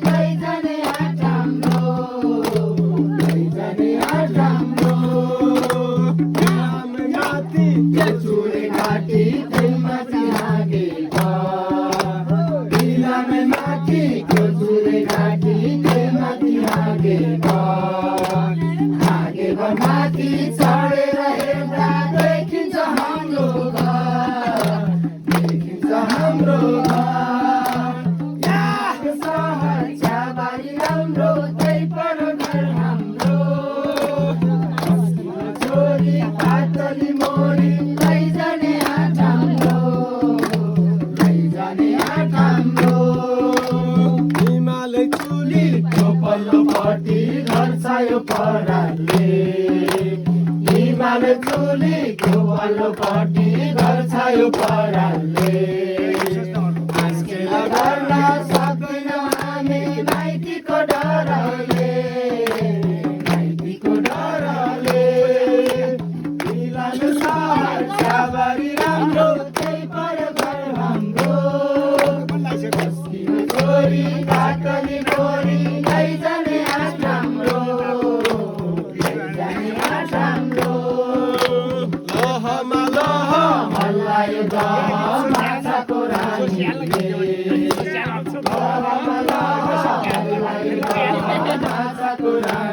लैजाने आँट हाम्रो, लैजाने आँट हाम्रो। माथि चुरे घाटी माथि हागेको, इलामे माथि चुरे घाटी माथि हागेको। हागेको माथि चढेर हेर्दा देखिन्छ हाम्रो घर, देखिन्छ हाम्रो घर। यहाँ सहर चियाबारी राम्रो, त्यही पर घर हाम्रो। छोरी पातली मोरी लैजाने आँट हाम्रो, लैजाने आँट हाम्रो। हिमालय चुली पल्लोपट्टि घर छायो परालले, हिमालय चुलीको पल्लोपट्टि घर छायो परालले। आस्केल गर्न सक्दैनौँ हामी माइतीको डरले, माइतीको डरले। इलाम सहर चियाबारी राम्रो, त्यही पर घर हाम्रो। बस्तीमा छोरी काकली मोरी लैजाने आँट हाम्रो, लैजाने आँट हाम्रो। लहमा लह हल्लायो दह माछाको रानीले, लहमा लह हल्लायो दह माछाको रानीले।